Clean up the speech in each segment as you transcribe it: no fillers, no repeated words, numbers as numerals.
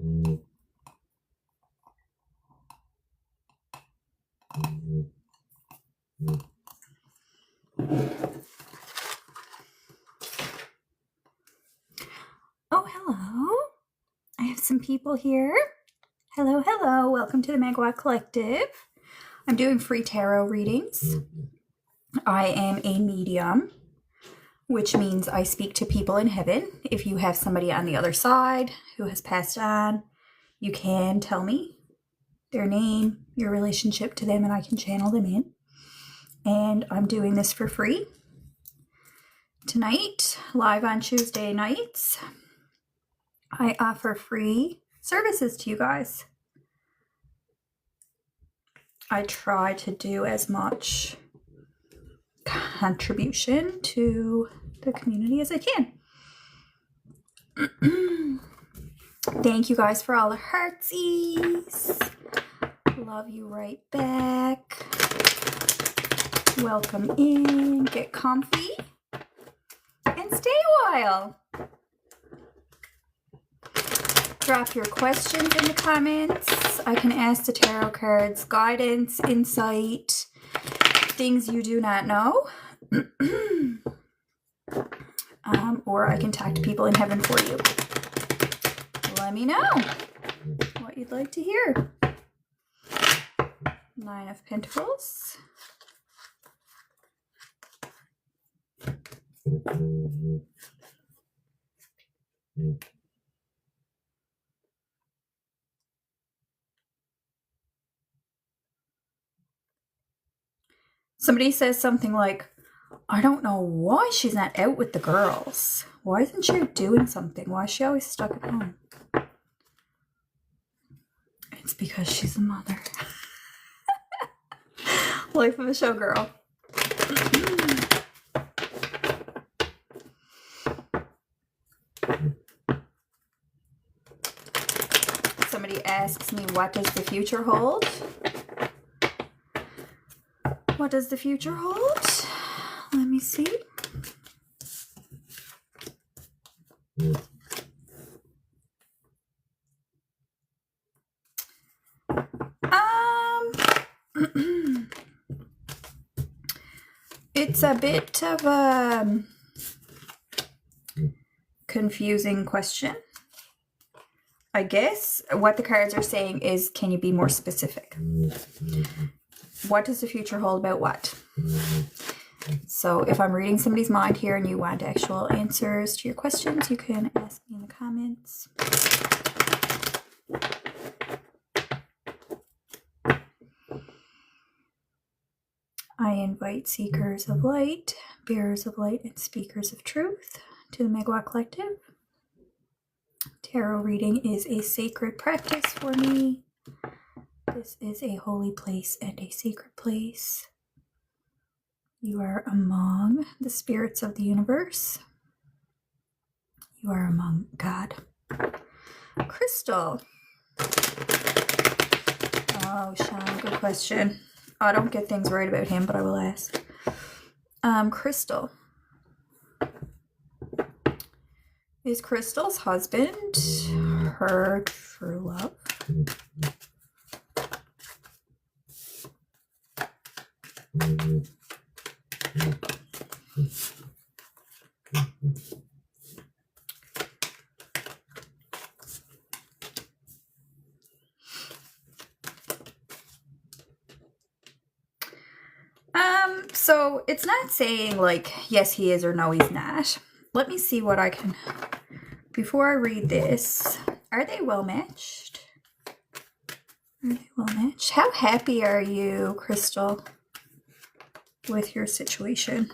Oh, hello. I have some people here. Hello, hello. Welcome to the Magua Collective. I'm doing free tarot readings. I am a medium, which means I speak to people in heaven. If you have somebody on the other side who has passed on, you can tell me their name, your relationship to them, and I can channel them in. And I'm doing this for free. Tonight, live on Tuesday nights, I offer free services to you guys. I try to do as much contribution to the community as I can. Thank you guys for all the heartsies. Love you right back. Welcome in. Get comfy and stay a while. Drop your questions in the comments. I can ask the tarot cards guidance, insight, things you do not know. Or I can talk to people in heaven for you. Let me know what you'd like to hear. 9 of Pentacles. Somebody says something like, I don't know why she's not out with the girls. Why isn't she doing something? Why is she always stuck at home? It's because she's a mother. Life of a showgirl. Somebody asks me, what does the future hold? What does the future hold? Let me see. It's a bit of a confusing question. I guess what the cards are saying is, can you be more specific? What does the future hold about what? So if I'm reading somebody's mind here and you want actual answers to your questions, you can ask me in the comments. I invite seekers of light, bearers of light, and speakers of truth to the Magua Collective. Tarot reading is a sacred practice for me. This is a holy place and a sacred place. You are among the spirits of the universe. You are among God. Crystal. Oh, Sean, good question. I don't get things right about him, but I will ask. Crystal. Is Crystal's husband her true love? So it's not saying like, yes, he is or no, he's not. Let me see what I can, before I read this, are they well matched? Are they well matched? How happy are you, Crystal, with your situation?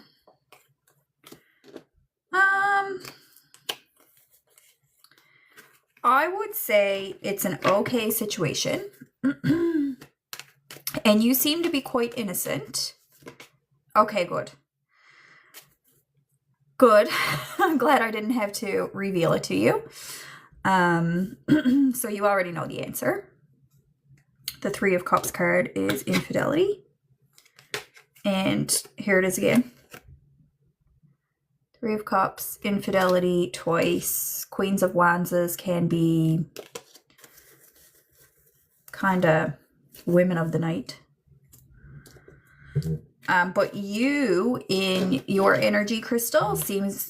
I would say it's an okay situation. And you seem to be quite innocent. Okay, good. Good. I'm glad I didn't have to reveal it to you. So you already know the answer. The 3 of Cups card is infidelity. And here it is again. 3 of Cups, infidelity twice. Queens of Wands can be kind of women of the night. But you, in your energy, Crystal,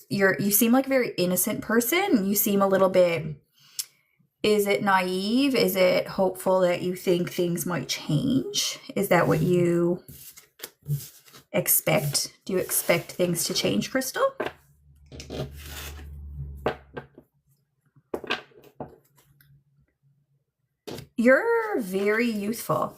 you seem like a very innocent person. You seem a little bit, is it naive? Is it hopeful that you think things might change? Is that what you expect? Do you expect things to change, Crystal? You're very youthful.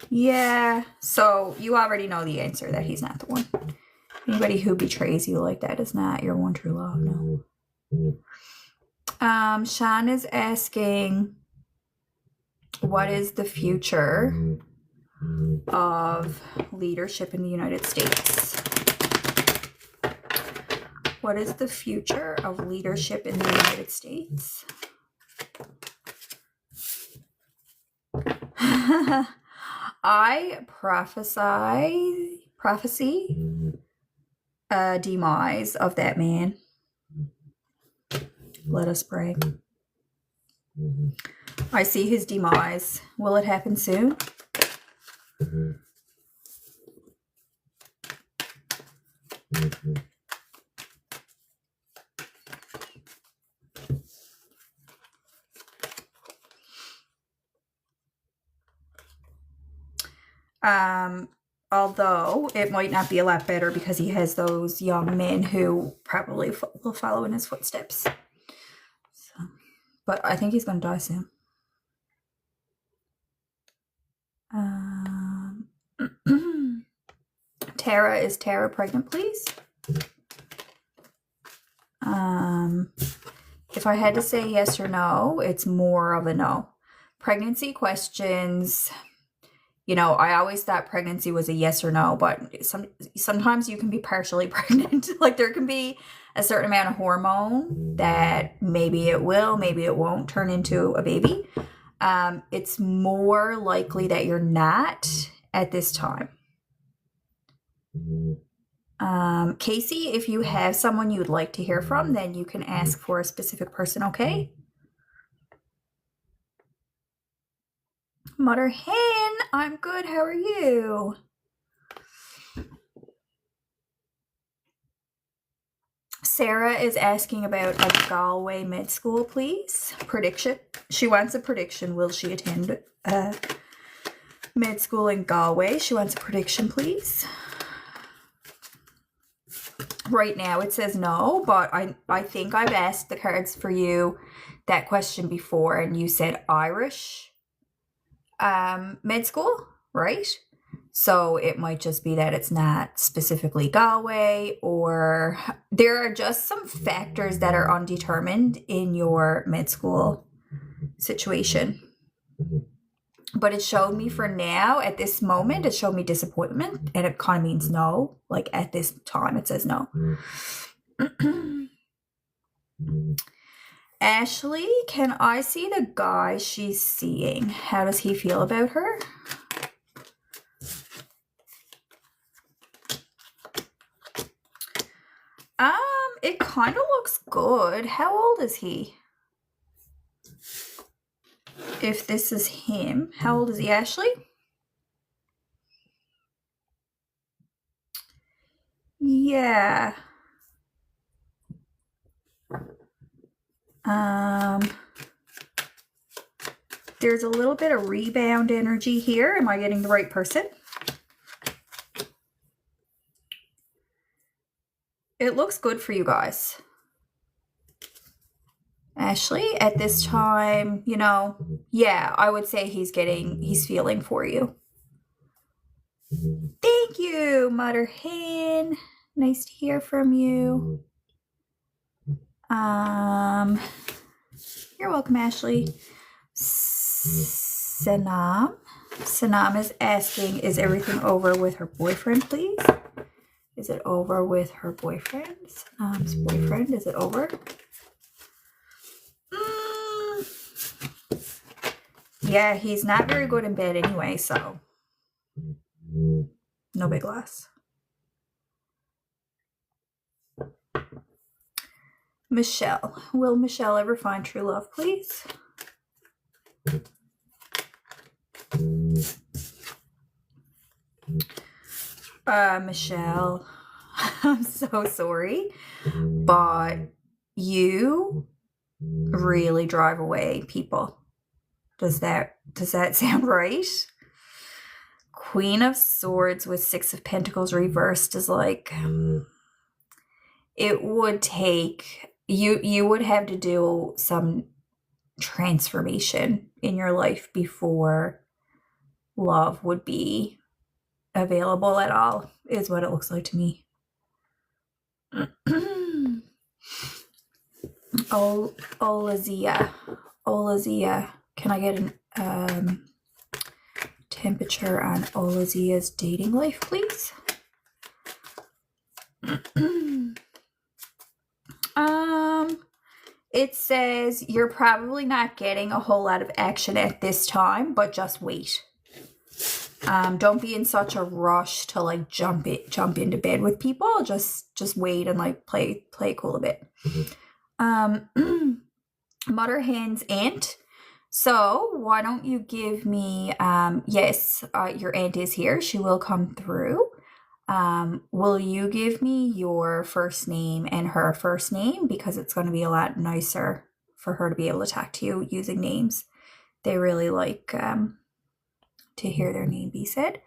Yeah, so you already know the answer, that he's not the one. Anybody who betrays you like that is not your one true love, no. Sean is asking, what is the future of leadership in the United States? What is the future of leadership in the United States? I prophesy a demise of that man. Let us pray. I see his demise. Will it happen soon? Although it might not be a lot better because he has those young men who probably will follow in his footsteps. So, but I think he's going to die soon. Tara, is Tara pregnant, please? If I had to say yes or no, it's more of a no. Pregnancy questions, you know, I always thought pregnancy was a yes or no, but sometimes you can be partially pregnant. Like there can be a certain amount of hormone that maybe it will, maybe it won't turn into a baby. It's more likely that you're not at this time. Casey, if you have someone you would like to hear from, then you can ask for a specific person, okay? Mother Hen, I'm good. How are you? Sarah is asking about a Galway med school, please. Prediction. She wants a prediction. Will she attend med school in Galway? She wants a prediction, please. Right now it says no, but I think I've asked the cards for you that question before, and you said Irish med school, right? So it might just be that it's not specifically Galway, or there are just some factors that are undetermined in your med school situation. But it showed me for now, at this moment, it showed me disappointment, and it kind of means no. Like at this time, it says no. Ashley, can I see the guy she's seeing? How does he feel about her? It kind of looks good. How old is he? If this is him, how old is he, Ashley? Yeah. There's a little bit of rebound energy here. Am I getting the right person? It looks good for you guys. Ashley, at this time, you know, yeah, I would say he's feeling for you. Thank you, Mother Hen. Nice to hear from you. You're welcome, Ashley. Sanam is asking, is everything over with her boyfriend, please? Is it over with her boyfriend? Sanam's boyfriend, is it over? Yeah, he's not very good in bed anyway, so no big loss. Michelle. Will Michelle ever find true love, please? Michelle, I'm so sorry, but you really drive away people. Does that sound right? Queen of Swords with Six of Pentacles reversed is like, it would take, you would have to do some transformation in your life before love would be available at all, is what it looks like to me. Olazia. Can I get an temperature on Olazia's dating life, please? It says you're probably not getting a whole lot of action at this time, but just wait. Don't be in such a rush to like jump into bed with people. Just wait and like play cool a bit. Mother Hen's aunt. So why don't you give me, yes, your aunt is here. She will come through. Will you give me your first name and her first name? Because it's going to be a lot nicer for her to be able to talk to you using names. They really like to hear their name be said.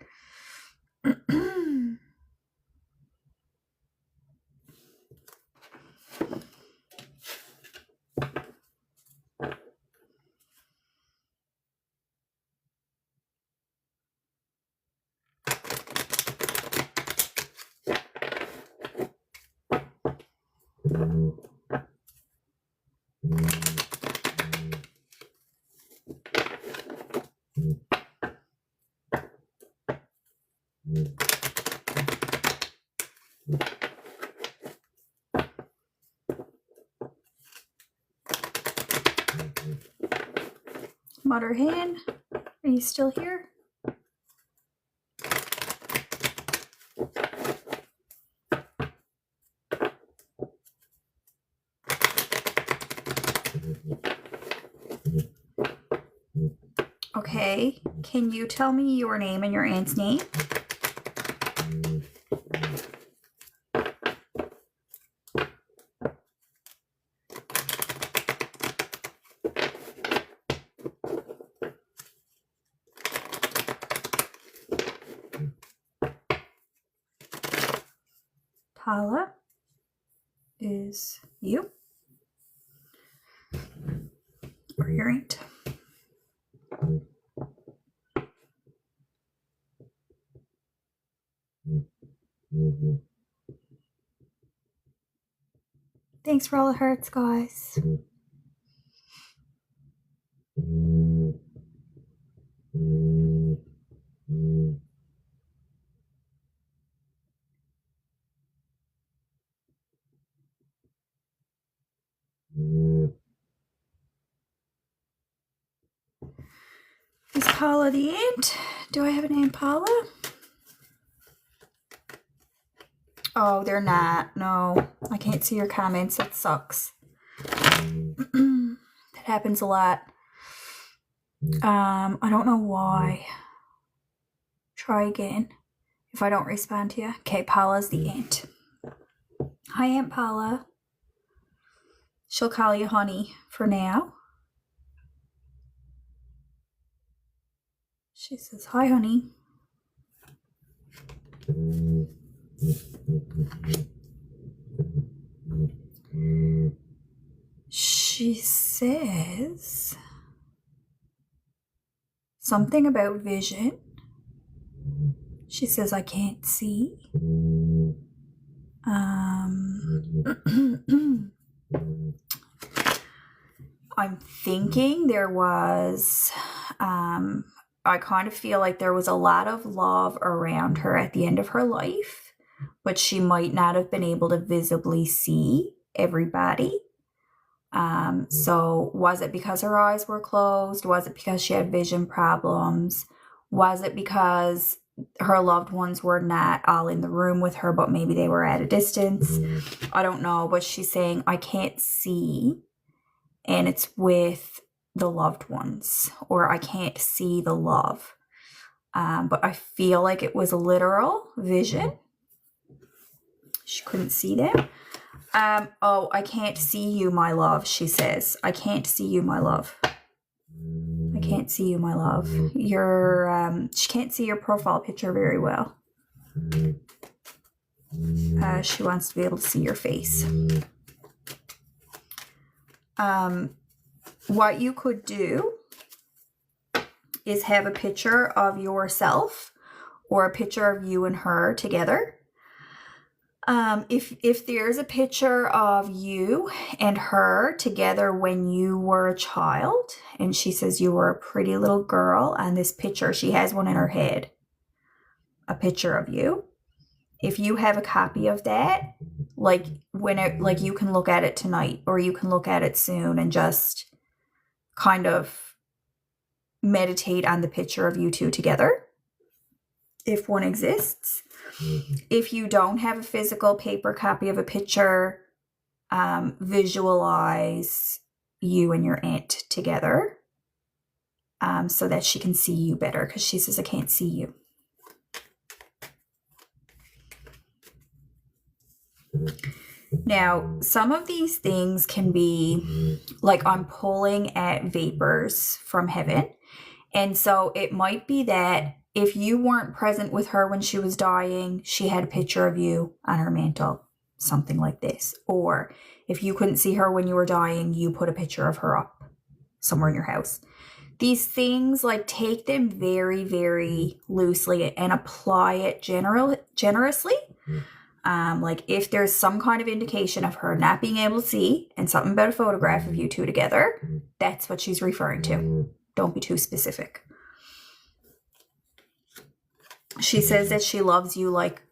Mother Hen, are you still here? Okay, can you tell me your name and your aunt's name? Paula is you or your aunt? Thanks for all the hearts, guys. Is Paula the aunt? Do I have a name, Paula? Oh, they're not. No, I can't see your comments. That sucks. That happens a lot. I don't know why. Try again. If I don't respond to you. Okay, Paula's the aunt. Hi, Aunt Paula. She'll call you honey for now. She says, hi, honey. She says something about vision. She says, I can't see. I'm thinking there was, I kind of feel like there was a lot of love around her at the end of her life, but she might not have been able to visibly see everybody. So was it because her eyes were closed? Was it because she had vision problems? Was it because her loved ones were not all in the room with her, but maybe they were at a distance. I don't know, but she's saying, I can't see, and it's with the loved ones, or I can't see the love. But I feel like it was a literal vision. She couldn't see them. Oh, I can't see you, my love, she says. I can't see you, my love. I can't see you, my love. She can't see your profile picture very well. She wants to be able to see your face. What you could do is have a picture of yourself or a picture of you and her together. If there's a picture of you and her together when you were a child, and she says you were a pretty little girl, and this picture, she has one in her head, a picture of you. If you have a copy of that, like you can look at it tonight, or you can look at it soon and just kind of meditate on the picture of you two together, if one exists. If you don't have a physical paper copy of a picture, visualize you and your aunt together, so that she can see you better, because she says, I can't see you. Now, some of these things can be like, I'm pulling at vapors from heaven. And so it might be that if you weren't present with her when she was dying, she had a picture of you on her mantle, something like this. Or if you couldn't see her when you were dying, you put a picture of her up somewhere in your house. These things, like, take them very, very loosely and apply it generously. Like, if there's some kind of indication of her not being able to see and something about a photograph of you two together, that's what she's referring to. Don't be too specific. She says that she loves you like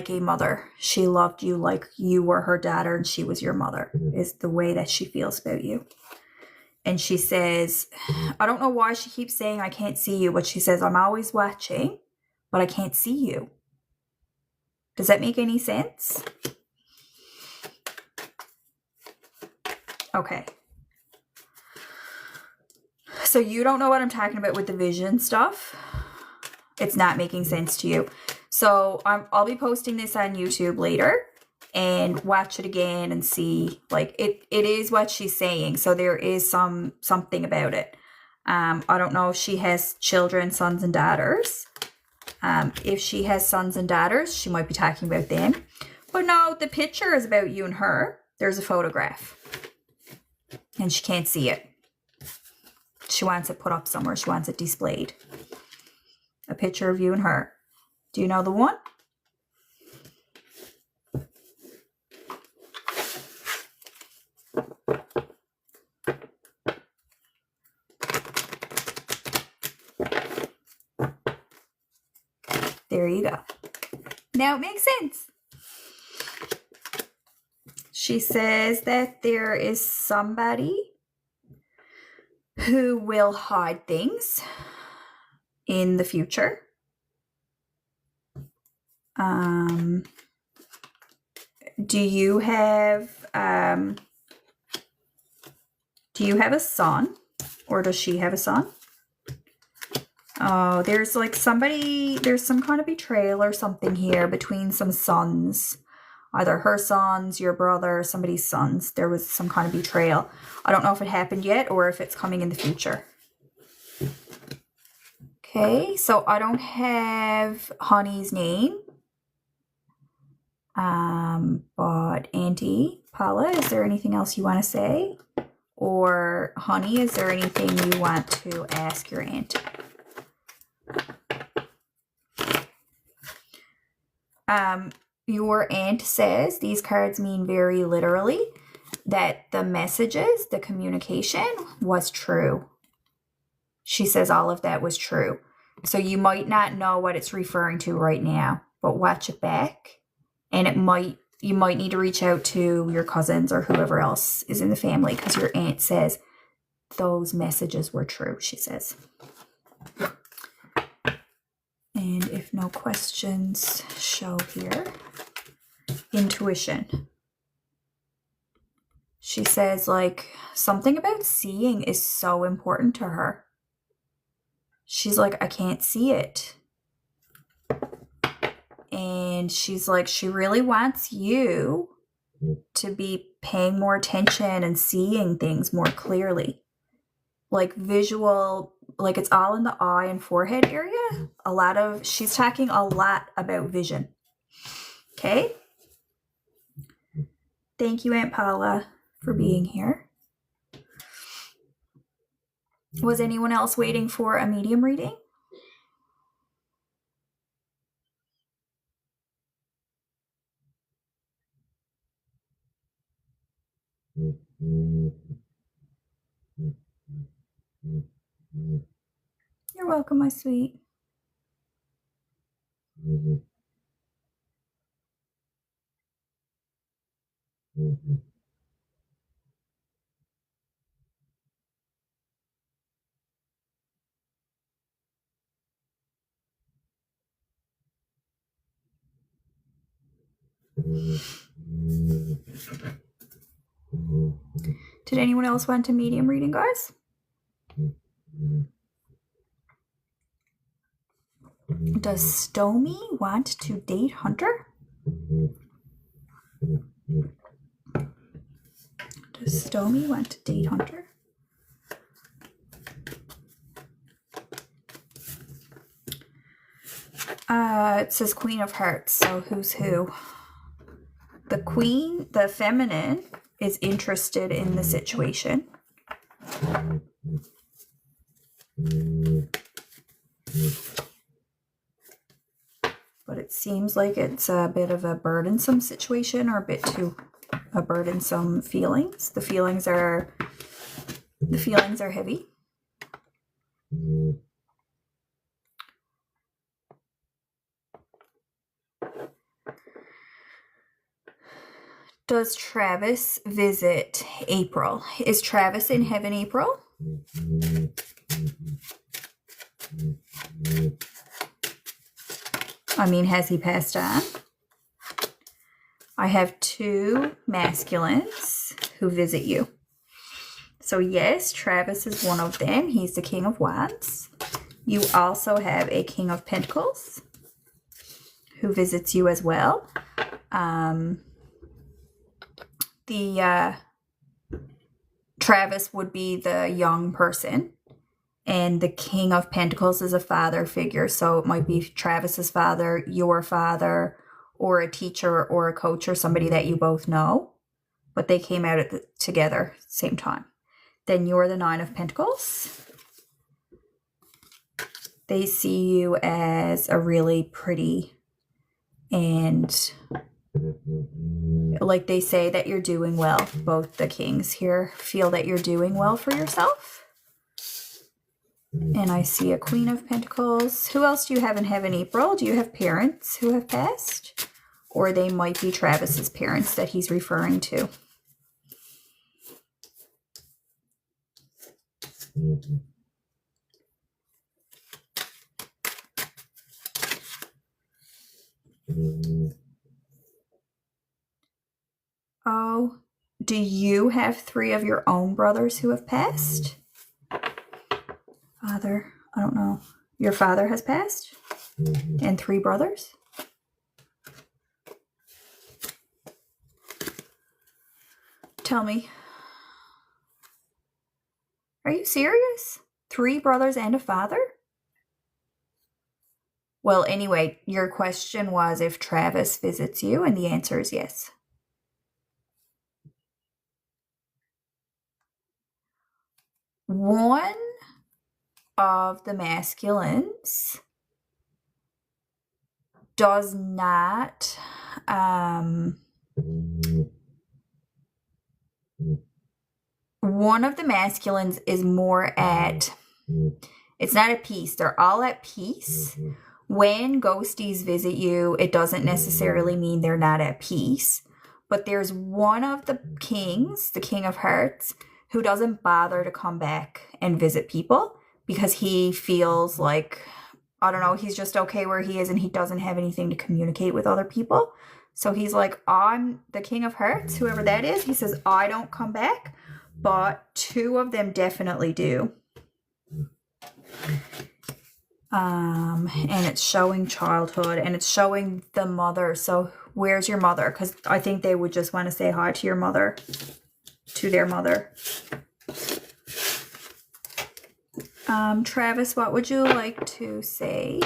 a mother. She loved you like you were her daughter and she was your mother, is the way that she feels about you. And she says, I don't know why she keeps saying I can't see you, but she says, I'm always watching, but I can't see you. Does that make any sense? Okay. So you don't know what I'm talking about with the vision stuff. It's not making sense to you. So I'll be posting this on YouTube later, and watch it again and see, like, it is what she's saying. So there is something about it. I don't know if she has children, sons and daughters. If she has sons and daughters, she might be talking about them. But no, the picture is about you and her. There's a photograph. And she can't see it. She wants it put up somewhere. She wants it displayed. A picture of you and her. Do you know the one? There you go. Now it makes sense. She says that there is somebody who will hide things in the future. Do you have a son, or does she have a son? Oh, there's like somebody, there's some kind of betrayal or something here between some sons. Either her sons, your brother, somebody's sons. There was some kind of betrayal. I don't know if it happened yet or if it's coming in the future. Okay, so I don't have Honey's name. But Auntie Paula, is there anything else you want to say? Or Honey, is there anything you want to ask your aunt? Your aunt says these cards mean very literally that the messages, the communication was true. She says all of that was true. So you might not know what it's referring to right now, but watch it back, and you might need to reach out to your cousins or whoever else is in the family, because your aunt says those messages were true, she says. And if if no questions show here. Intuition. She says, like, something about seeing is so important to her. She's like, I can't see it. And she's like, she really wants you to be paying more attention and seeing things more clearly. Like visual, like it's all in the eye and forehead area. She's talking a lot about vision. Okay? Thank you, Aunt Paula, for being here. Was anyone else waiting for a medium reading? You're welcome, my sweet. Did anyone else want a medium reading, guys? Does Stomy want to date Hunter? Does Stomy want to date Hunter? It says Queen of Hearts, so who's who? The Queen, the feminine, is interested in the situation. But it seems like it's a bit of a burdensome situation, or a bit too burdensome feelings. The feelings are heavy. Does Travis visit April? Is Travis in heaven, April? I mean, has he passed on? I have 2 masculines who visit you. So yes, Travis is one of them. He's the King of Wands. You also have a King of Pentacles who visits you as well. Travis would be the young person, and the King of Pentacles is a father figure. So it might be Travis's father, your father, or a teacher or a coach or somebody that you both know, but they came out together at the same time. Then you're the 9 of Pentacles. They see you as a really pretty, and like they say that you're doing well. Both the kings here feel that you're doing well for yourself. And I see a Queen of Pentacles. Who else do you have in heaven, April? Do you have parents who have passed? Or they might be Travis's parents that he's referring to. Oh, do you have 3 of your own brothers who have passed? Father, I don't know. Your father has passed? And 3 brothers? Tell me. Are you serious? 3 brothers and a father? Well, anyway, your question was if Travis visits you, and the answer is yes. One of the masculines does not one of the masculines is more at, it's not at peace. They're all at peace. When ghosties visit you, it doesn't necessarily mean they're not at peace. But there's one of the kings, the King of Hearts, who doesn't bother to come back and visit people because he feels like I don't know, he's just okay where he is and he doesn't have anything to communicate with other people. So he's like, I'm the King of Hearts, whoever that is. He says, I don't come back, but two of them definitely do. And it's showing childhood and it's showing the mother. So where's your mother? Because I think they would just want to say hi to your mother, to their mother. Travis, what would you like to say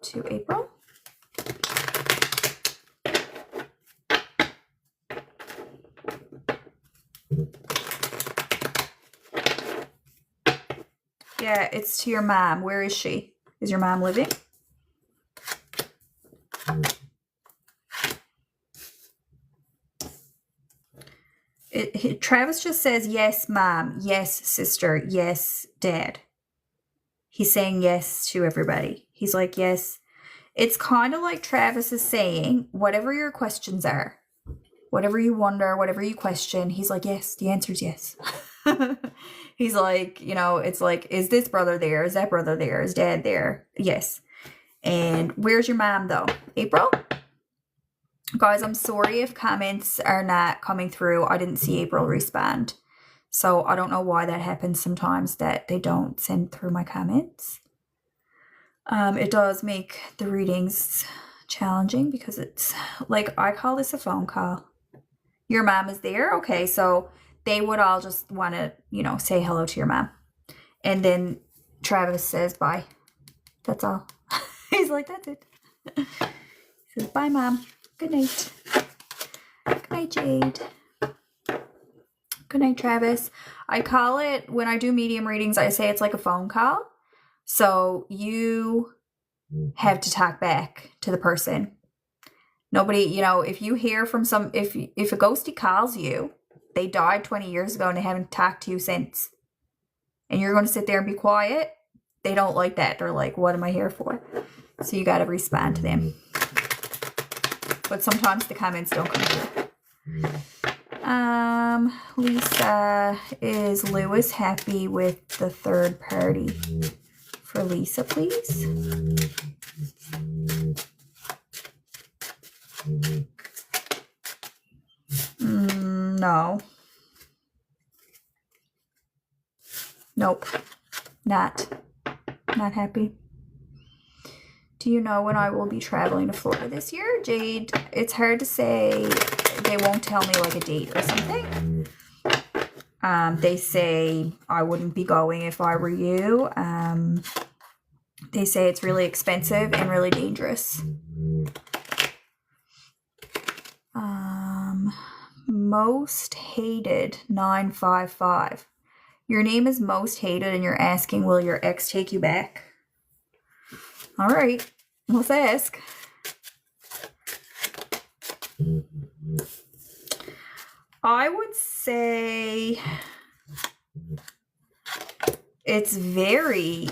to April? Yeah, it's to your mom. Where is she? Is your mom living? Travis just says, yes, mom. Yes, sister. Yes, dad. He's saying yes to everybody. He's like, yes. It's kind of like Travis is saying, whatever your questions are, whatever you wonder, whatever you question, he's like, yes, the answer is yes. He's like, you know, it's like, is this brother there? Is that brother there? Is dad there? Yes. And where's your mom, though? April? Guys, I'm sorry if comments are not coming through. I didn't see April respond. So I don't know why that happens sometimes, that they don't send through my comments. It does make the readings challenging because it's like, I call this a phone call. Your mom is there? Okay, so they would all just want to, you know, say hello to your mom. And then Travis says bye. That's all. He's like, that's it. He says, bye, mom. Good night. Good night, Jade. Good night, Travis. I call it, when I do medium readings, I say it's like a phone call. So you have to talk back to the person. Nobody, you know, if you hear from some, if a ghostie calls you, they died 20 years ago and they haven't talked to you since, and you're going to sit there and be quiet, they don't like that. They're like, what am I here for? So you got to respond to them. But sometimes the comments don't come through. Lisa, is Lewis happy with the third party? For Lisa, please. No. Nope. Not happy. Do you know when I will be traveling to Florida this year? Jade, it's hard to say. They won't tell me like a date or something. They say I wouldn't be going if I were you. They say it's really expensive and really dangerous. Most hated 955. Your name is most hated and you're asking, will your ex take you back? All right, let's ask. I would say it's very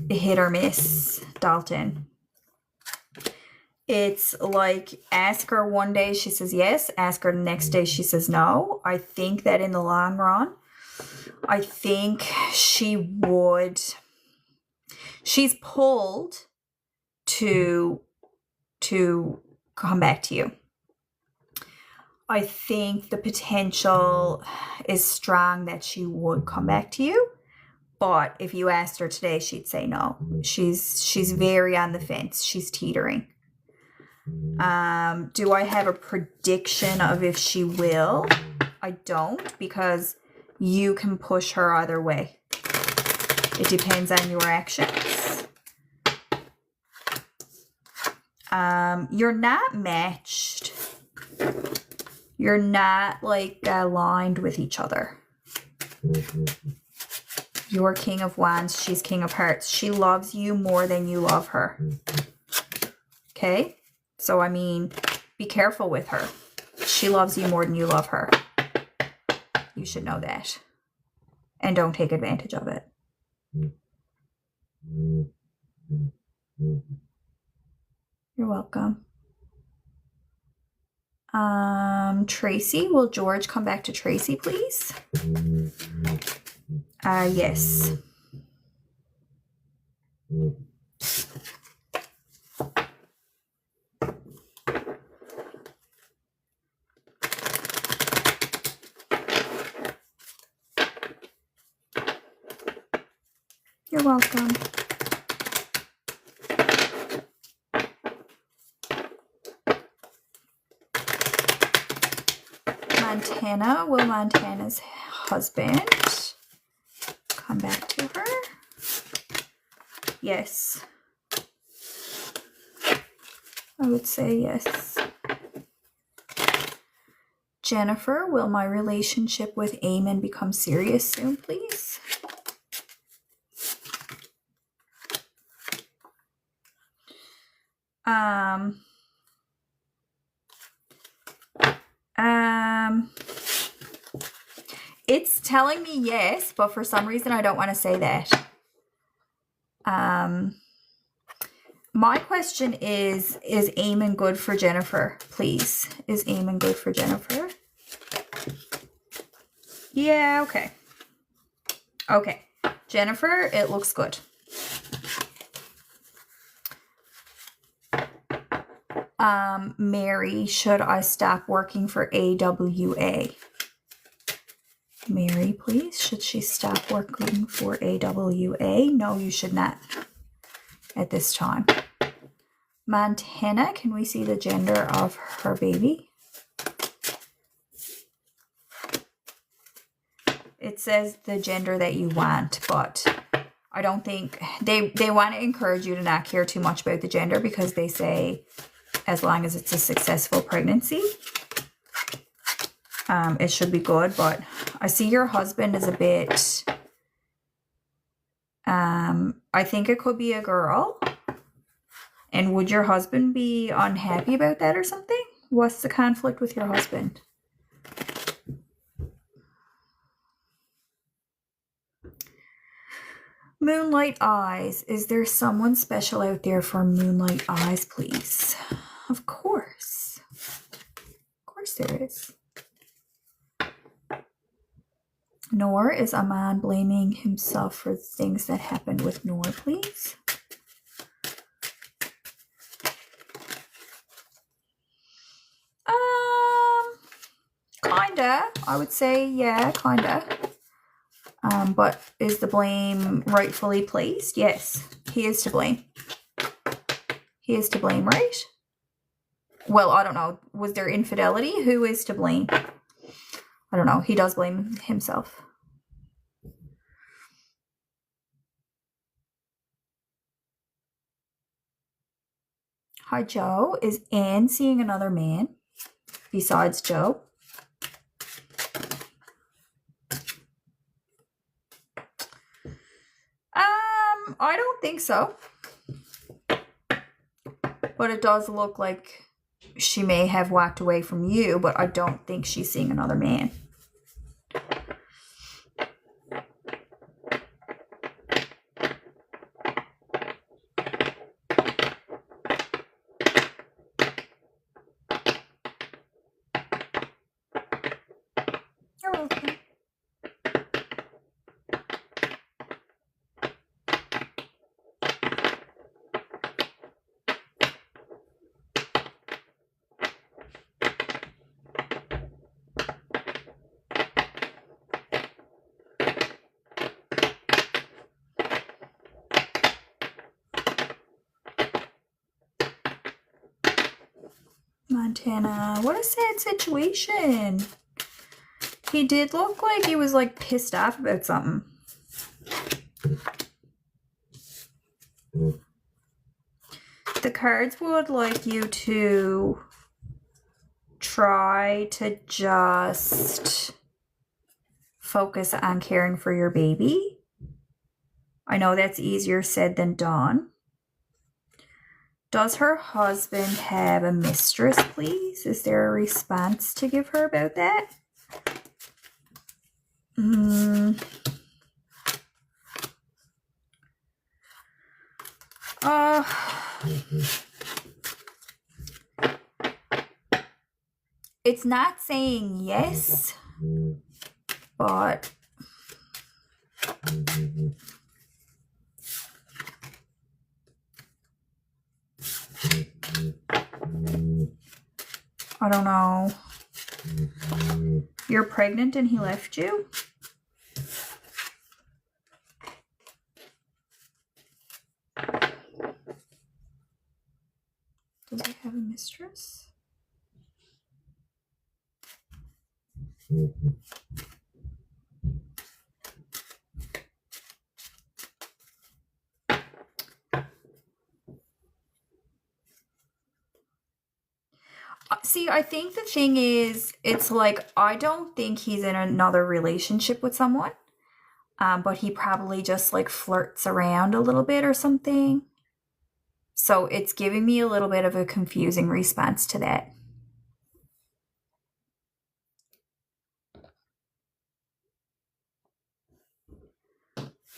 hit or miss, Dalton. It's like, ask her one day, she says yes. Ask her the next day, she says no. I think that in the long run, I think she's pulled to come back to you. I think the potential is strong that she would come back to you. But if you asked her today, she'd say no. She's very on the fence. She's teetering. Do I have a prediction of if she will? I don't, because you can push her either way. It depends on your actions. You're not matched. You're not like aligned with each other. You're King of Wands. She's King of Hearts. She loves you more than you love her. Okay? So, I mean, be careful with her. She loves you more than you love her. You should know that. And don't take advantage of it. You're welcome. Tracy, will George come back to Tracy, please? Yes. welcome. Montana, will Montana's husband come back to her? Yes. I would say yes. Jennifer, will my relationship with Eamon become serious soon, please? It's telling me yes, but for some reason I don't want to say that. My question is Eamon good for Jennifer, please? Is Eamon good for Jennifer? Yeah, okay. Okay. Jennifer, it looks good. Mary, should I stop working for AWA? Mary, please, should she stop working for AWA? No, you should not at this time. Montana, can we see the gender of her baby? It says the gender that you want, but I don't think they want to encourage you to not care too much about the gender, because they say as long as it's a successful pregnancy, it should be good. But I see your husband is a bit, I think it could be a girl. And would your husband be unhappy about that or something? What's the conflict with your husband? Moonlight Eyes. Is there someone special out there for Moonlight Eyes, please? Of course. Of course there is. Noor, is Aman blaming himself for things that happened with Noor, please? Kinda. I would say, yeah, kinda. But is the blame rightfully placed? Yes, he is to blame. He is to blame, right? Well, I don't know. Was there infidelity? Who is to blame? I don't know. He does blame himself. Hi, Joe. Is Anne seeing another man besides Joe? I don't think so. But it does look like she may have walked away from you, but I don't think she's seeing another man. You're welcome. Montana, what a sad situation. He did look like he was like pissed off about something. The cards would like you to try to just focus on caring for your baby. I know that's easier said than done. Does her husband have a mistress, please? Is there a response to give her about that? It's not saying yes, but I don't know. You're pregnant and he left you? I have a mistress? See, I think the thing is, it's like, I don't think he's in another relationship with someone, but he probably just like flirts around a little bit or something. So it's giving me a little bit of a confusing response to that.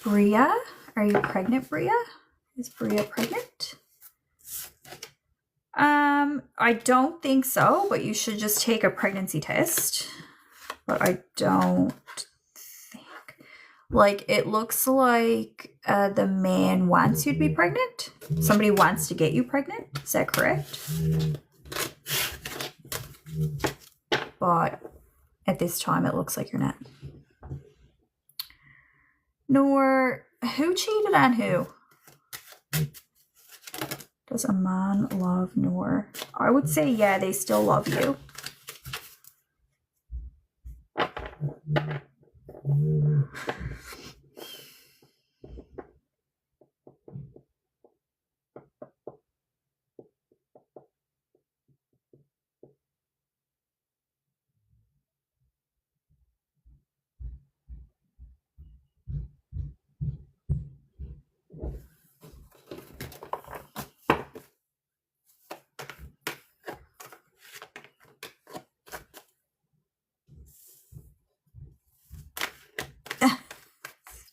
Bria, are you pregnant, Bria? Is Bria pregnant? I don't think so, but you should just take a pregnancy test. But I don't think. Like, it looks like the man wants you to be pregnant. Somebody wants to get you pregnant. Is that correct? But at this time, it looks like you're not. Nor, who cheated on who? Does a man love Noor? I would say, yeah, they still love you.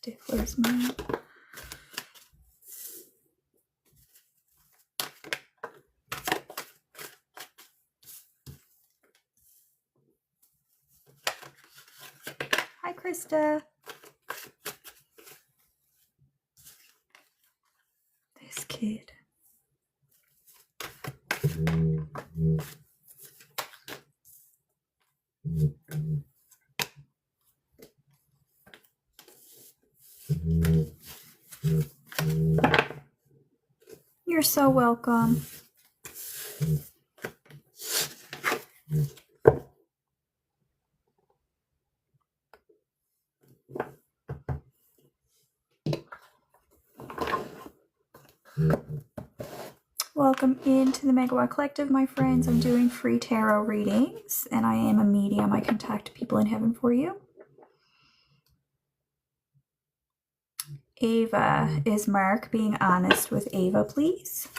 Stifler's man. Hi, Krista. This kid. You're so welcome. Welcome into the Megawatt Collective, my friends. I'm doing free tarot readings, and I am a medium. I can talk to people in heaven for you. Ava, is Mark being honest with Ava, please?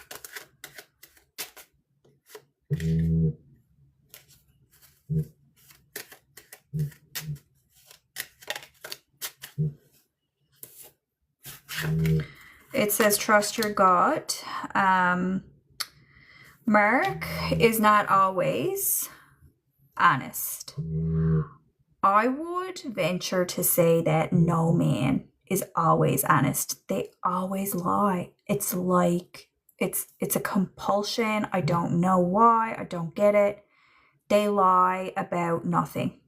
It says trust your gut. Mark is not always honest. I would venture to say that no man is always honest. They always lie. It's like it's a compulsion. I don't know why. I don't get it. They lie about nothing.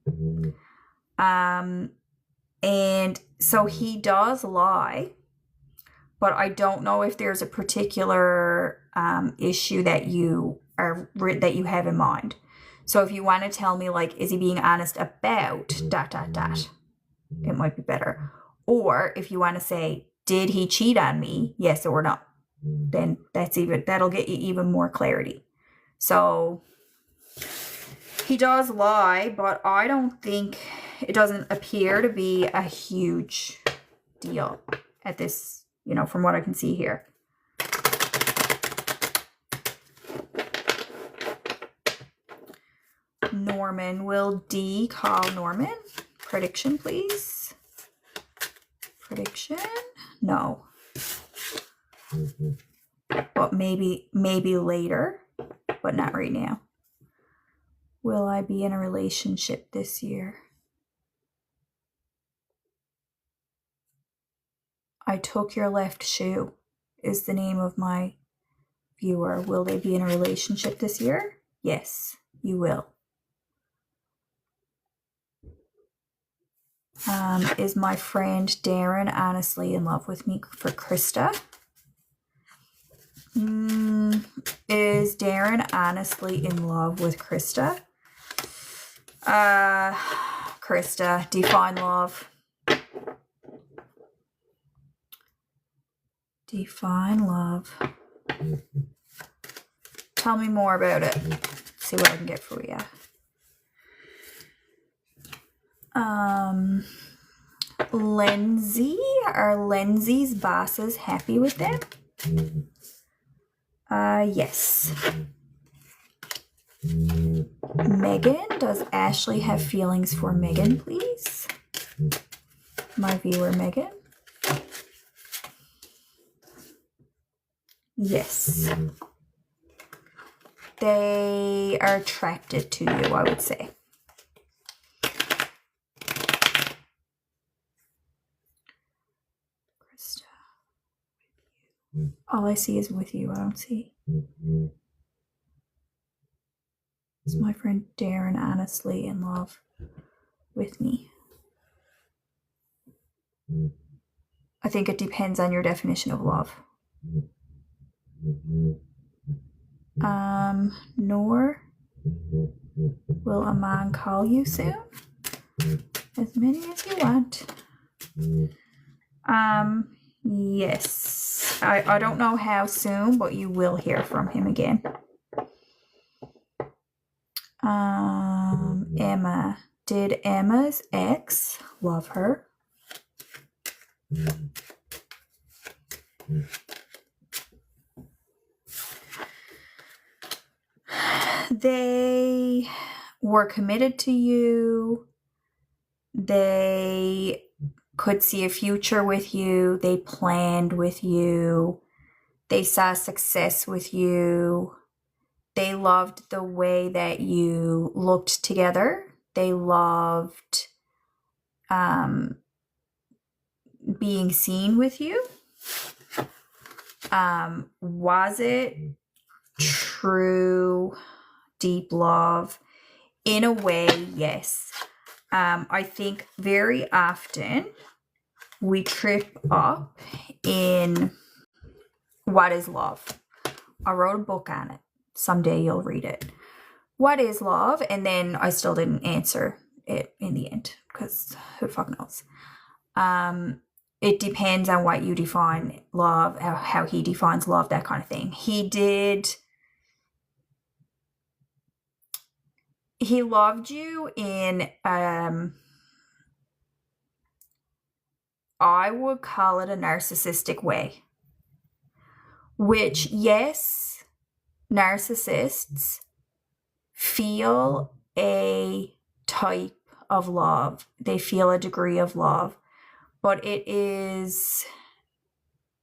And so he does lie, but I don't know if there's a particular issue that you have in mind. So if you want to tell me, like, is he being honest about ... It might be better. Or if you want to say, did he cheat on me? Yes or no. Then that'll get you even more clarity. So he does lie, but I don't think, it doesn't appear to be a huge deal at this, from what I can see here. Norman, will D call Norman? Prediction, please. Prediction? No. But maybe later, but not right now. Will I be in a relationship this year? I took your left shoe is the name of my viewer. Will they be in a relationship this year? Yes, you will. Is my friend Darren honestly in love with me for Krista? Is Darren honestly in love with Krista? Krista, define love. Define love. Tell me more about it. See what I can get for you. Lindsay, are Lindsay's bosses happy with them? Yes. Megan, does Ashley have feelings for Megan, please? My viewer, Megan. Yes. They are attracted to you, I would say. Krista. All I see is with you. I don't see. Is my friend Darren honestly in love with me? I think it depends on your definition of love. Nor, will Aman call you soon? As many as you want. Yes. I don't know how soon, but you will hear from him again. Emma. Did Emma's ex love her? They were committed to you. They could see a future with you. They planned with you. They saw success with you. They loved the way that you looked together. They loved being seen with you. Was it true, deep love? In a way, yes. I think very often we trip up in what is love. I wrote a book on it. Someday you'll read it. What is love? And then I still didn't answer it in the end because who the fuck knows? It depends on what you define love, how he defines love, that kind of thing. He loved you in, I would call it a narcissistic way. Which, yes, narcissists feel a type of love. They feel a degree of love. But it is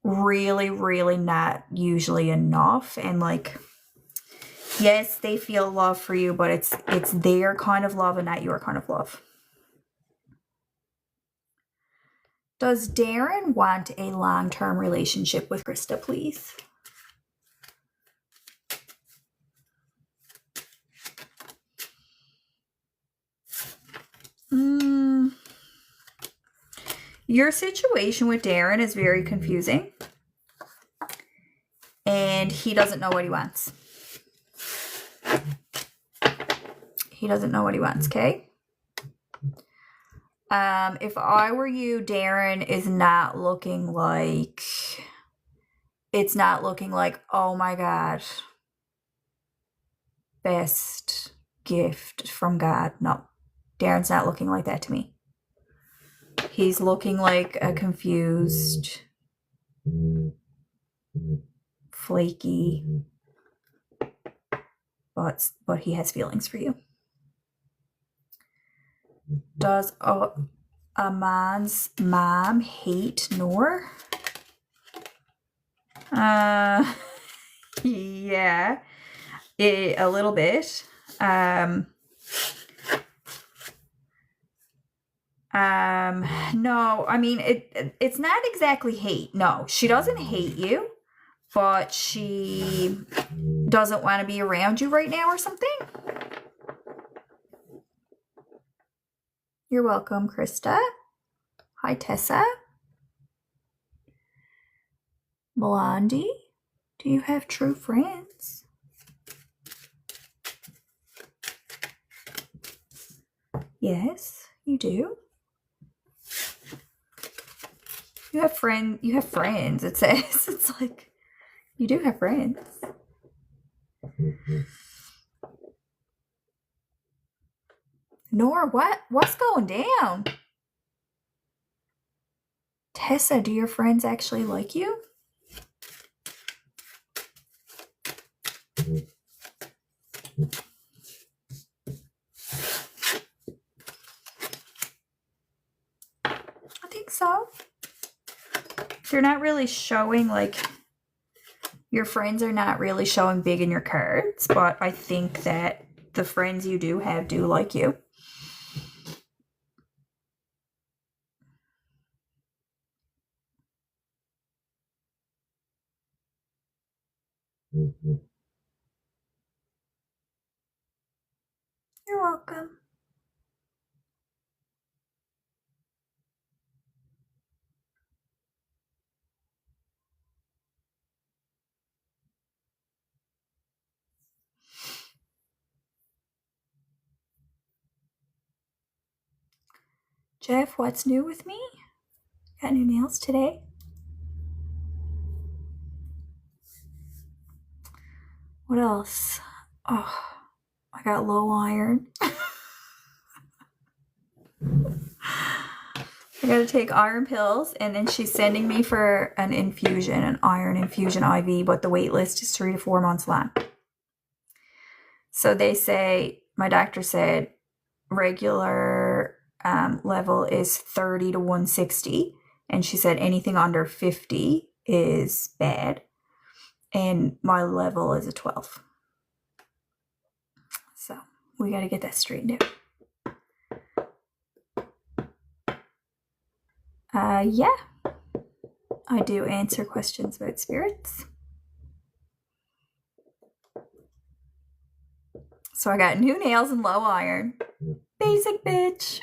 really, really not usually enough. And like, yes, they feel love for you, but it's their kind of love and not your kind of love. Does Darren want a long-term relationship with Krista, please? Your situation with Darren is very confusing. And he doesn't know what he wants. He doesn't know what he wants, okay? If I were you, Darren is not looking like... It's not looking like, oh my God, best gift from God. No, Darren's not looking like that to me. He's looking like a confused, flaky, but he has feelings for you. Does Aman's mom hate Noor? Yeah, a little bit. No, I mean, it's not exactly hate. No, she doesn't hate you, but she doesn't want to be around you right now or something. You're welcome, Krista. Hi, Tessa. Blondie. Do you have true friends? Yes, you do. You have friends, it says. It's like, you do have friends. Nora, what's going down? Tessa, do your friends actually like you? I think so. They're not really showing, like, your friends are not really showing big in your cards, but I think that the friends you do have do like you. You're welcome. Jeff, what's new with me? Got new nails today? What else? Oh, I got low iron. I gotta take iron pills, and then she's sending me for an infusion, an iron infusion IV, but the wait list is 3 to 4 months long. So they say, my doctor said, regular level is 30 to 160, and she said anything under 50 is bad, and my level is a 12. So we got to get that straightened out. Yeah, I do answer questions about spirits. So I got new nails and low iron. Basic bitch.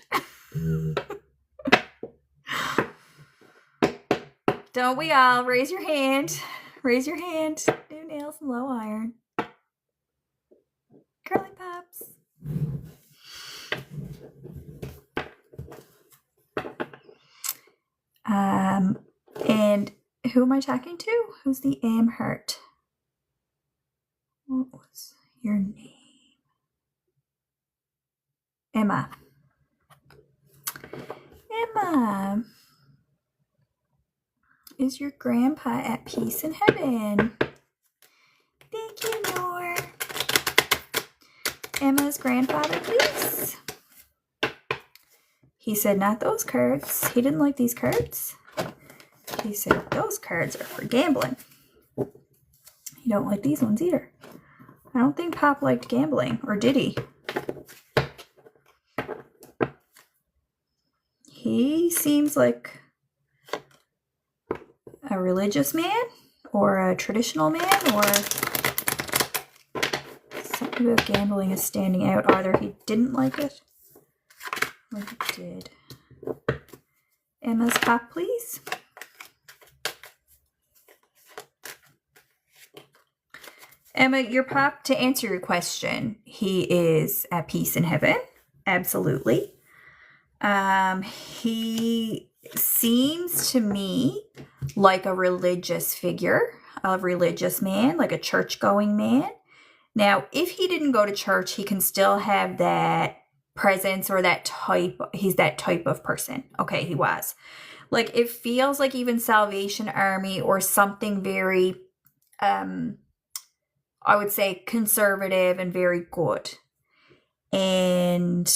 Don't we all? Raise your hand. Raise your hand. New nails and low iron. Curly pops. And who am I talking to? Who's the Amhart? What was your name? Emma. Emma. Is your grandpa at peace in heaven? Thank you, Nor. Emma's grandfather, please. He said, not those cards. He didn't like these cards. He said, those cards are for gambling. He don't like these ones either. I don't think Pop liked gambling, or did he? He seems like a religious man, or a traditional man, or something about gambling is standing out. Either he didn't like it, or he did. Emma's Pop, please. Emma, your Pop, to answer your question, he is at peace in heaven. Absolutely. He seems to me like a religious figure, a religious man, like a church-going man. Now, if he didn't go to church, he can still have that presence or that type. He's that type of person. Okay, he was. Like, it feels like even Salvation Army or something very, I would say, conservative and very good. And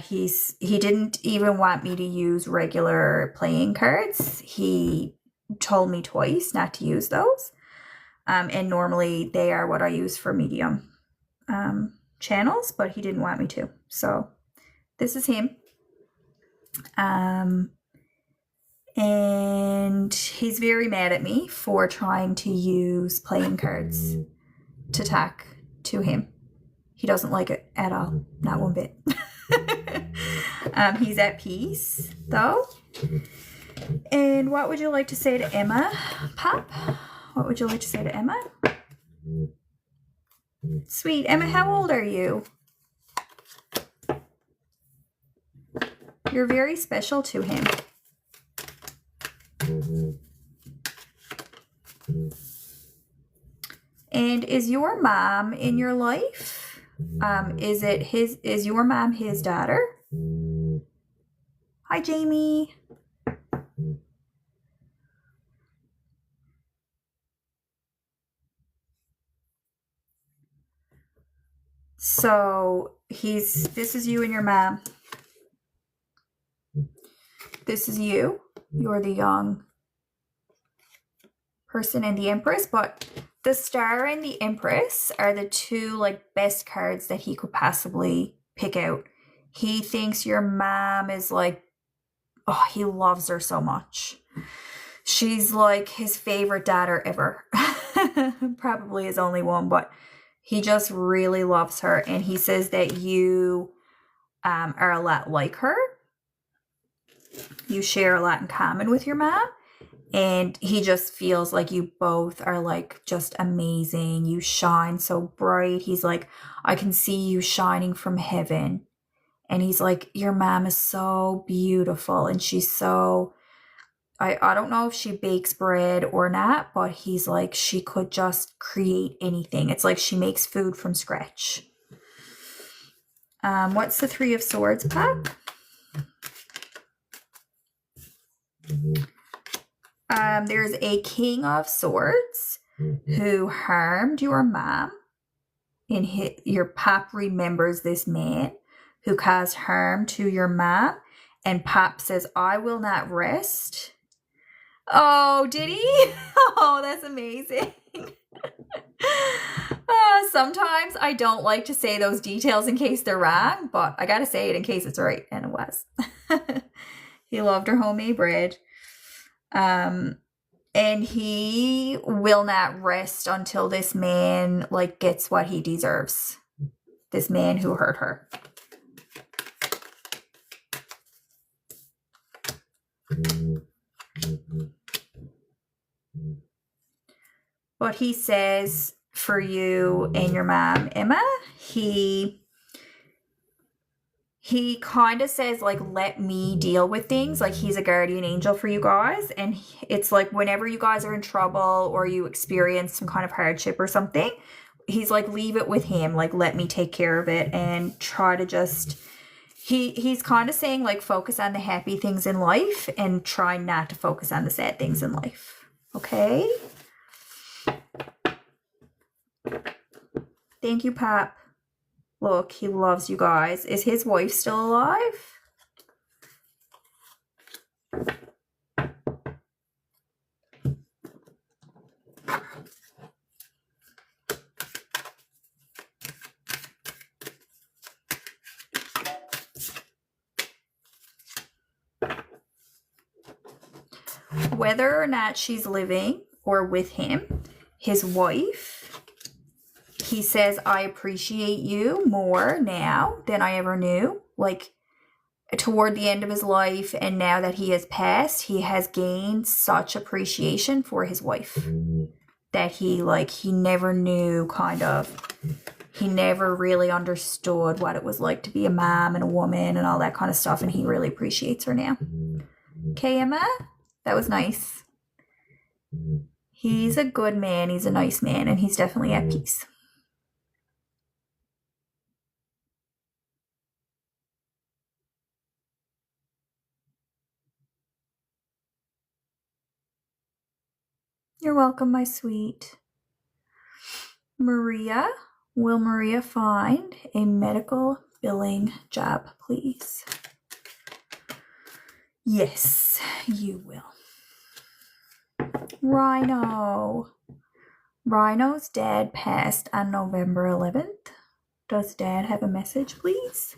he didn't even want me to use regular playing cards. He told me twice not to use those. And normally they are what I use for medium channels, but he didn't want me to. So this is him. And he's very mad at me for trying to use playing cards to talk to him. He doesn't like it at all. Not one bit. He's at peace, though. And what would you like to say to Emma, Pop? What would you like to say to Emma? Sweet. Emma, how old are you? You're very special to him. And is your mom in your life? Is your mom his daughter? Hi, Jamie. So this is you and your mom. This is you. You're the young person and the Empress, but the Star and the Empress are the two like best cards that he could possibly pick out. He thinks your mom is like, oh, he loves her so much. She's like his favorite daughter ever. Probably his only one, but he just really loves her. And he says that you are a lot like her. You share a lot in common with your mom. And he just feels like you both are like just amazing. You shine so bright. He's like, I can see you shining from heaven. And he's like, your mom is so beautiful. And she's so, I don't know if she bakes bread or not, but he's like, she could just create anything. It's like she makes food from scratch. What's the Three of Swords, Pop? There's a King of Swords who harmed your mom. And your Pop remembers this man who caused harm to your mom. And Pop says, I will not rest. Oh, did he? Oh, that's amazing. Sometimes I don't like to say those details in case they're wrong, but I gotta say it in case it's right. And it was. He loved her homemade bread. And he will not rest until this man like gets what he deserves. This man who hurt her. But he says for you and your mom, Emma, he kind of says like, let me deal with things. Like he's a guardian angel for you guys. And it's like whenever you guys are in trouble or you experience some kind of hardship or something, he's like, leave it with him. Like, let me take care of it and try to just, he's kind of saying like, focus on the happy things in life and try not to focus on the sad things in life. Okay. Thank you, Pop. Look, he loves you guys. Is his wife still alive? Whether or not she's living or with him, his wife, he says, I appreciate you more now than I ever knew. Like, toward the end of his life, and now that he has passed, he has gained such appreciation for his wife that he never knew, kind of. He never really understood what it was like to be a mom and a woman and all that kind of stuff, and he really appreciates her now. Okay, Emma? That was nice. He's a good man. He's a nice man, and he's definitely at peace. You're welcome, my sweet. Maria, will Maria find a medical billing job, please? Yes, you will. Rhino. Rhino's dad passed on November 11th. Does Dad have a message, please?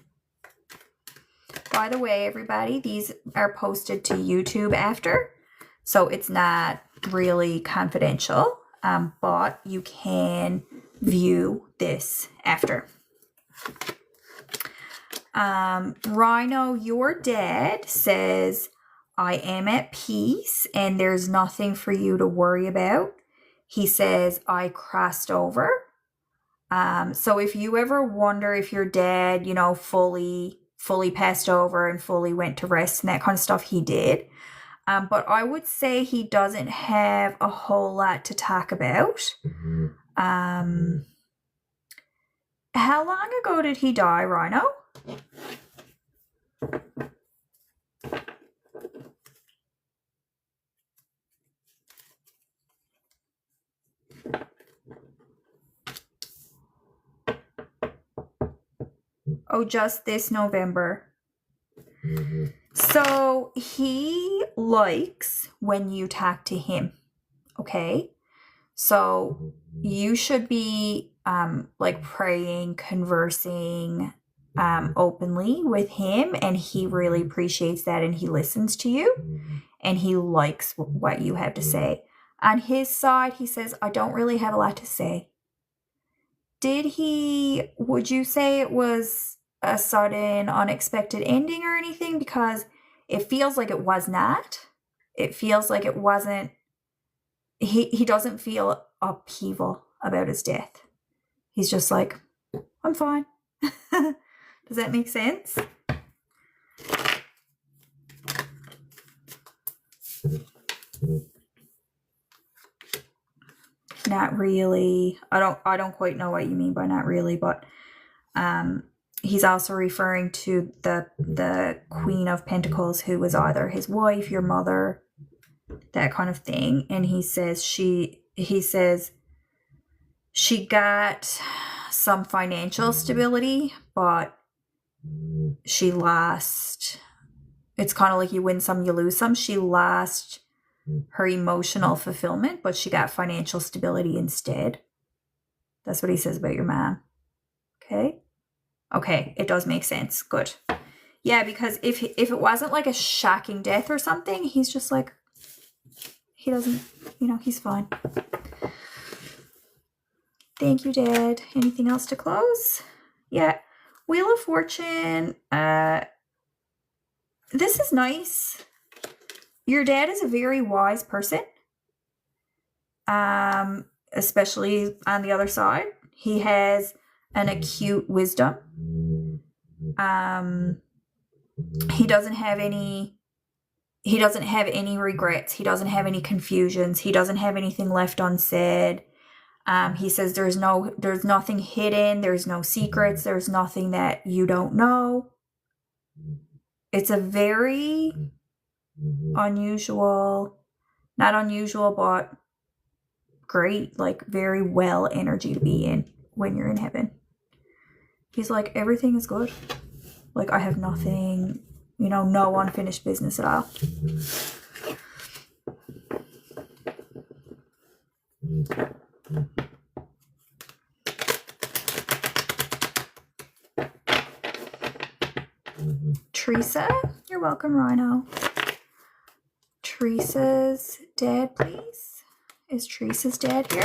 By the way, everybody, these are posted to YouTube after, so it's not really confidential, but you can view this after. Rhino, your dad says, I am at peace and there's nothing for you to worry about. he says, I crossed over. So if you ever wonder if your dad, you know, fully passed over and fully went to rest and that kind of stuff, he did. But I would say he doesn't have a whole lot to talk about. How long ago did he die, Rhino? Oh, just this November. So he likes when you talk to him, okay? So you should be like praying, conversing openly with him, and he really appreciates that, and he listens to you, and he likes what you have to say. On his side, he says, I don't really have a lot to say. Would you say it was a sudden, unexpected ending or anything? Because it feels like it was not. It feels like it wasn't. He doesn't feel upheaval about his death. He's just like, I'm fine. Does that make sense? Not really. I don't quite know what you mean by not really, but he's also referring to the Queen of Pentacles, who was either his wife, your mother, that kind of thing. And he says she got some financial stability, but she lost. It's kind of like you win some, you lose some. She lost her emotional fulfillment, but she got financial stability instead. That's what he says about your mom. Okay, it does make sense. Good. Yeah, because if it wasn't like a shocking death or something, he's just like, he doesn't, you know, he's fine. Thank you, Dad. Anything else to close? Yeah. Wheel of Fortune. This is nice. Your dad is a very wise person. Especially on the other side. He has an acute wisdom. He doesn't have any regrets. He doesn't have any confusions. He doesn't have anything left unsaid. He says there's nothing hidden. There's no secrets. There's nothing that you don't know. It's a very unusual, not unusual, but great, like very well energy to be in when you're in heaven. He's like, everything is good. Like, I have nothing, you know, no unfinished business at all. Teresa, you're welcome, Rhino. Teresa's dad, please. Is Teresa's dad here?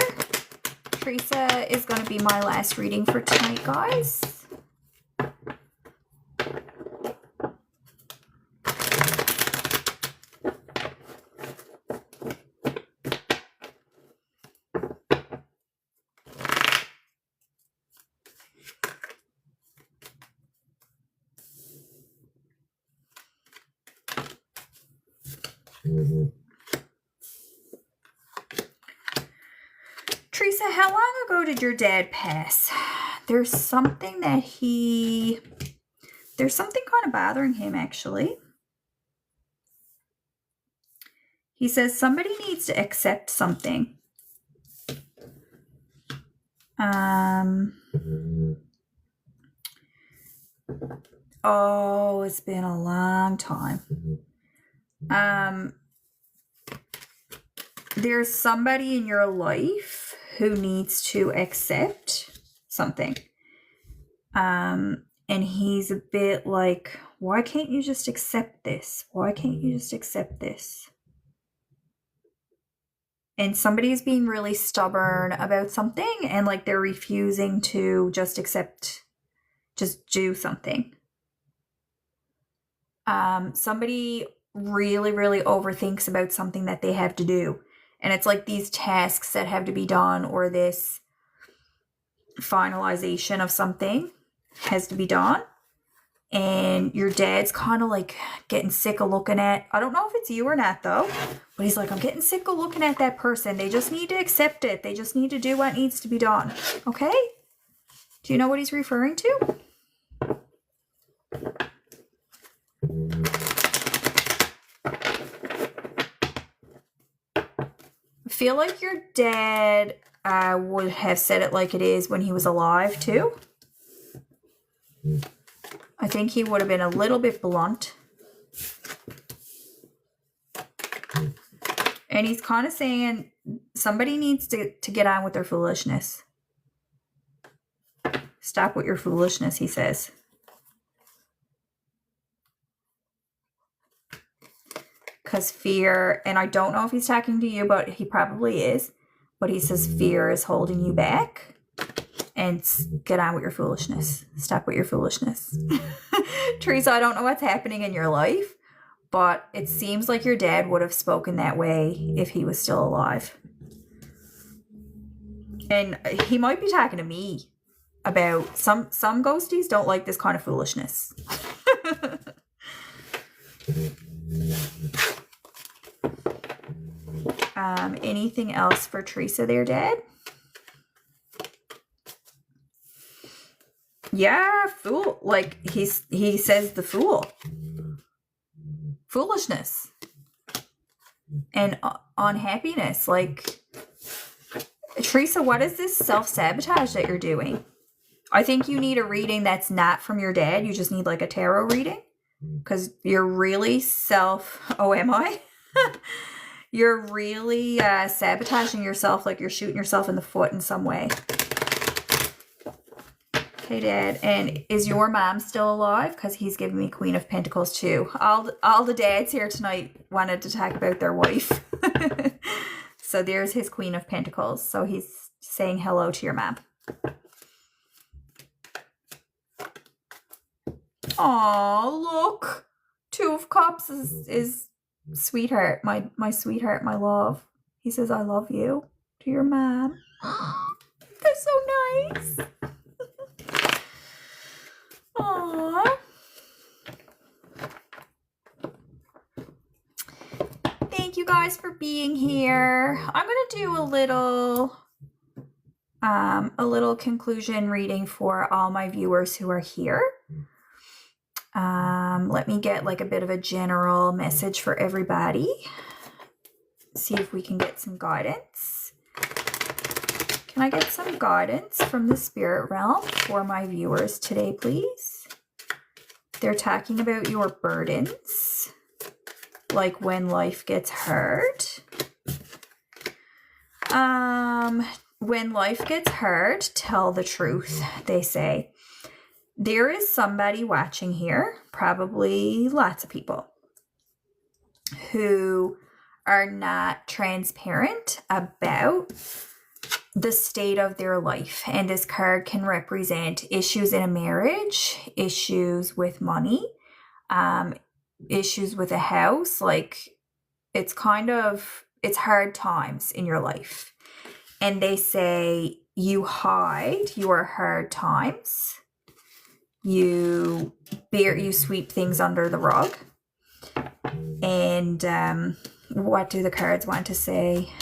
Teresa is going to be my last reading for tonight, guys. Teresa, how long ago did your dad pass? There's something kind of bothering him, actually. He says somebody needs to accept something. Oh, it's been a long time. There's somebody in your life who needs to accept something. And he's a bit like, why can't you just accept this? Why can't you just accept this? And somebody is being really stubborn about something, and like they're refusing to just do something. Somebody really, really overthinks about something that they have to do. And it's like these tasks that have to be done, or this finalization of something has to be done. And your dad's kind of like getting sick of looking at, I don't know if it's you or not though, but he's like, I'm getting sick of looking at that person. They just need to accept it. They just need to do what needs to be done. Okay? Do you know what he's referring to? I feel like your dad would have said it like it is when he was alive too. I think he would have been a little bit blunt. And he's kind of saying somebody needs to get on with their foolishness. Stop with your foolishness, he says. Because fear, and I don't know if he's talking to you, but he probably is. But he says fear is holding you back. And get on with your foolishness. Stop with your foolishness. Teresa, I don't know what's happening in your life, but it seems like your dad would have spoken that way if he was still alive. And he might be talking to me about some ghosties don't like this kind of foolishness. Anything else for Teresa there, Dad? Yeah, fool. Like he says the fool. Foolishness. And unhappiness. Like, Teresa, what is this self-sabotage that you're doing? I think you need a reading that's not from your dad. You just need like a tarot reading. Because you're really oh, am I? You're really sabotaging yourself, like you're shooting yourself in the foot in some way. Okay, Dad. And is your mom still alive? Because he's giving me Queen of Pentacles too. All the dads here tonight wanted to talk about their wife. So there's his Queen of Pentacles. So he's saying hello to your mom. Oh, look. Two of Cups is sweetheart, my sweetheart, my love. He says, I love you to your mom. They're so nice. Aww. Thank you guys for being here. I'm going to do a little conclusion reading for all my viewers who are here. Let me get like a bit of a general message for everybody. See if we can get some guidance. Can I get some guidance from the spirit realm for my viewers today, please? They're talking about your burdens, like when life gets hard. When life gets hard, tell the truth, they say. There is somebody watching here, probably lots of people, who are not transparent about the state of their life. And this card can represent issues in a marriage, issues with money, issues with a house. Like it's hard times in your life. And they say you hide your hard times. You sweep things under the rug. And what do the cards want to say?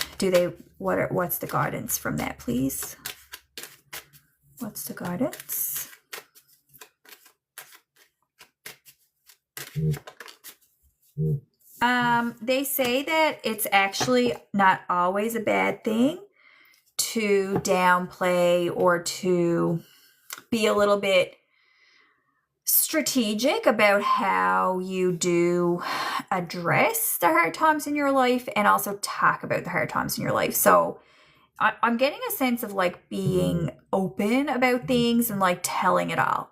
What's the guidance from that, please? What's the guidance? They say that it's actually not always a bad thing to downplay or to be a little bit strategic about how you do address the hard times in your life and also talk about the hard times in your life. So I'm getting a sense of like being open about things and like telling it all.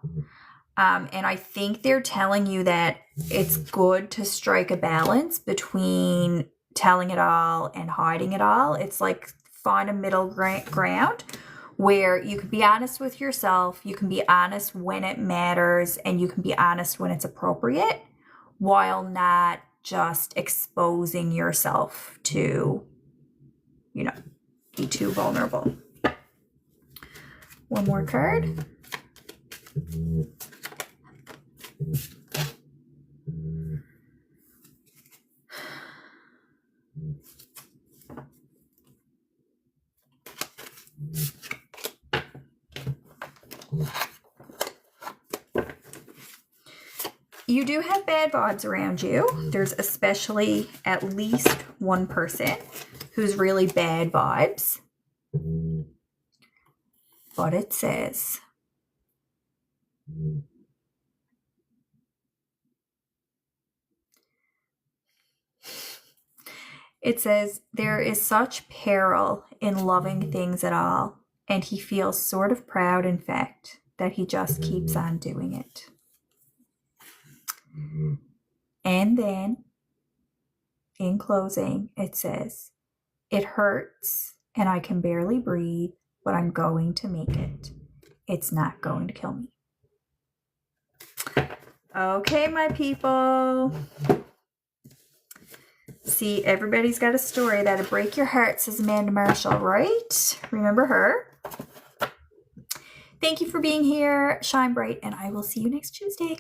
And I think they're telling you that it's good to strike a balance between telling it all and hiding it all. It's like find a middle ground where you can be honest with yourself, you can be honest when it matters, and you can be honest when it's appropriate, while not just exposing yourself to you know, be too vulnerable. One more card. You do have bad vibes around you. There's especially at least one person who's really bad vibes. But it says, there is such peril in loving things at all, and he feels sort of proud, in fact, that he just keeps on doing it. And then, in closing, it says, it hurts and I can barely breathe, but I'm going to make it. It's not going to kill me. Okay, my people. See, everybody's got a story that'll break your heart, says Amanda Marshall, right? Remember her. Thank you for being here. Shine bright, and I will see you next Tuesday.